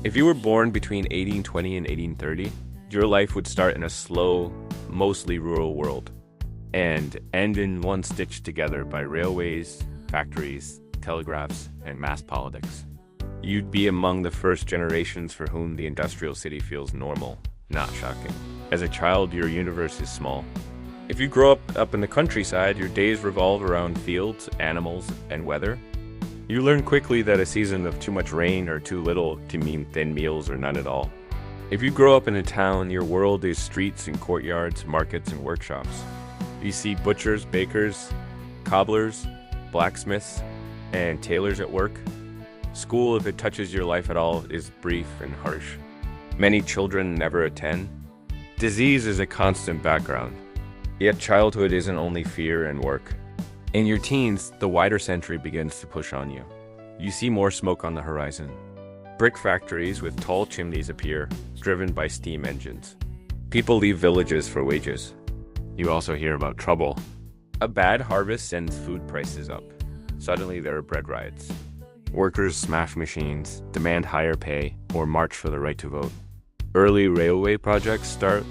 If you were born between 1820 and 1830, your life would start in a slow, mostly rural world and end in one stitched together by railways, factories, telegraphs, and mass politics. You'd be among the first generations for whom the industrial city feels normal, not shocking. As a child, your universe is small. If you grow up in the countryside, your days revolve around fields, animals, and weather. You learn quickly that a season of too much rain or too little can mean thin meals or none at all. If you grow up in a town, your world is streets and courtyards, markets and workshops. You see butchers, bakers, cobblers, blacksmiths, and tailors at work. School, if it touches your life at all, is brief and harsh. Many children never attend. Disease is a constant background. Yet childhood isn't only fear and work. In your teens, the wider century begins to push on you. You see more smoke on the horizon. Brick factories with tall chimneys appear, driven by steam engines. People leave villages for wages. You also hear about trouble. A bad harvest sends food prices up. Suddenly there are bread riots. Workers smash machines, demand higher pay, or march for the right to vote. Early railway projects start.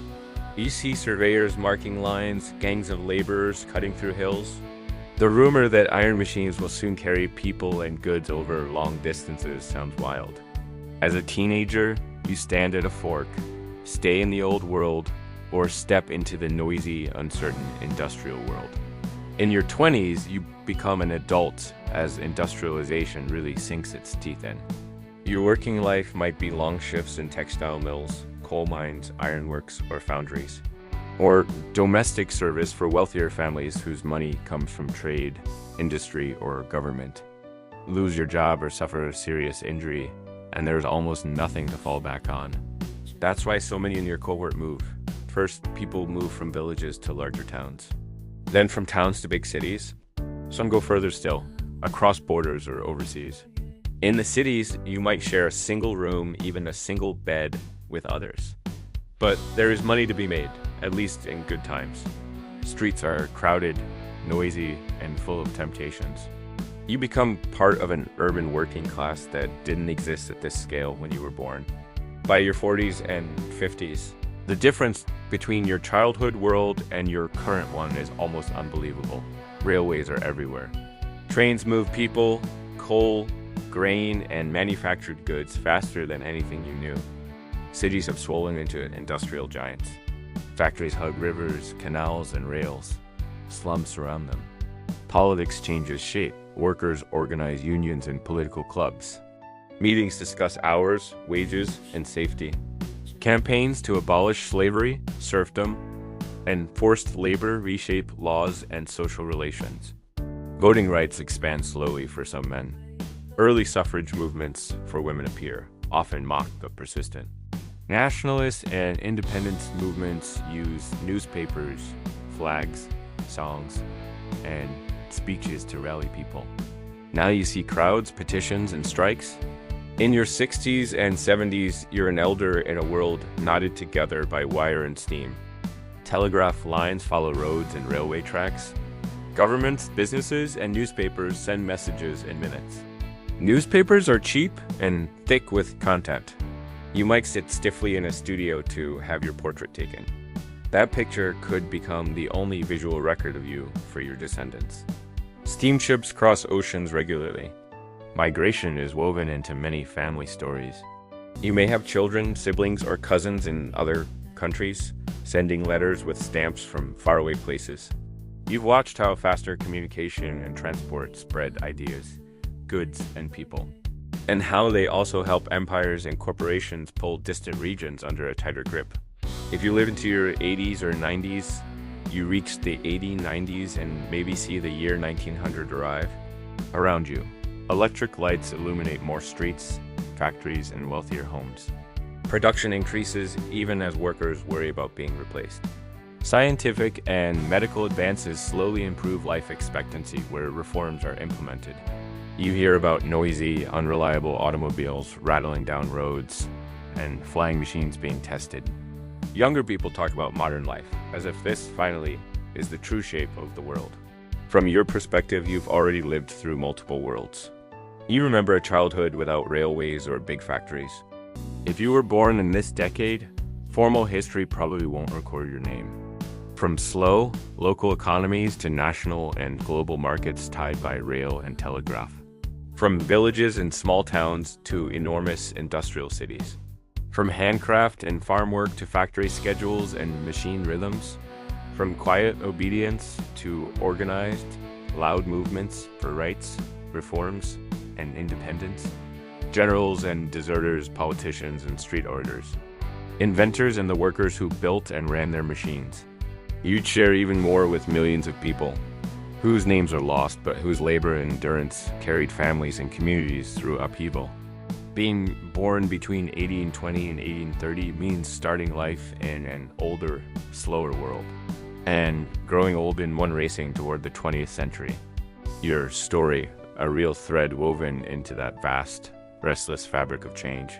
You see surveyors marking lines, gangs of laborers cutting through hills. The rumor that iron machines will soon carry people and goods over long distances sounds wild. As a teenager, you stand at a fork, stay in the old world, or step into the noisy, uncertain industrial world. In your 20s, you become an adult as industrialization really sinks its teeth in. Your working life might be long shifts in textile mills, coal mines, ironworks, or foundries, or domestic service for wealthier families whose money comes from trade, industry, or government. Lose your job or suffer a serious injury, and there's almost nothing to fall back on. That's why so many in your cohort move. First, people move from villages to larger towns. Then from towns to big cities. Some go further still, across borders or overseas. In the cities, you might share a single room, even a single bed with others. But there is money to be made, at least in good times. Streets are crowded, noisy, and full of temptations. You become part of an urban working class that didn't exist at this scale when you were born. By your 40s and 50s, the difference between your childhood world and your current one is almost unbelievable. Railways are everywhere. Trains move people, coal, grain, and manufactured goods faster than anything you knew. Cities have swollen into industrial giants. Factories hug rivers, canals, and rails. Slums surround them. Politics changes shape. Workers organize unions and political clubs. Meetings discuss hours, wages, and safety. Campaigns to abolish slavery, serfdom, and forced labor reshape laws and social relations. Voting rights expand slowly for some men. Early suffrage movements for women appear, often mocked but persistent. Nationalist and independence movements use newspapers, flags, songs, and speeches to rally people. Now you see crowds, petitions, and strikes. In your 60s and 70s, you're an elder in a world knotted together by wire and steam. Telegraph lines follow roads and railway tracks. Governments, businesses, and newspapers send messages in minutes. Newspapers are cheap and thick with content. You might sit stiffly in a studio to have your portrait taken. That picture could become the only visual record of you for your descendants. Steamships cross oceans regularly. Migration is woven into many family stories. You may have children, siblings, or cousins in other countries, sending letters with stamps from faraway places. You've watched how faster communication and transport spread ideas, goods, and people, and how they also help empires and corporations pull distant regions under a tighter grip. If you live into your 80s or 90s, you reach the 80s, 90s, and maybe see the year 1900 arrive. Around you, electric lights illuminate more streets, factories, and wealthier homes. Production increases even as workers worry about being replaced. Scientific and medical advances slowly improve life expectancy where reforms are implemented. You hear about noisy, unreliable automobiles rattling down roads and flying machines being tested. Younger people talk about modern life as if this, finally, is the true shape of the world. From your perspective, you've already lived through multiple worlds. You remember a childhood without railways or big factories. If you were born in this decade, formal history probably won't record your name. From slow, local economies to national and global markets tied by rail and telegraph. From villages and small towns to enormous industrial cities. From handcraft and farm work to factory schedules and machine rhythms. From quiet obedience to organized, loud movements for rights, reforms, and independence. Generals and deserters, politicians and street orators. Inventors and the workers who built and ran their machines. You'd share even more with millions of people, whose names are lost but whose labor and endurance carried families and communities through upheaval. Being born between 1820 and 1830 means starting life in an older, slower world, and growing old in one racing toward the 20th century. Your story, a real thread woven into that vast, restless fabric of change.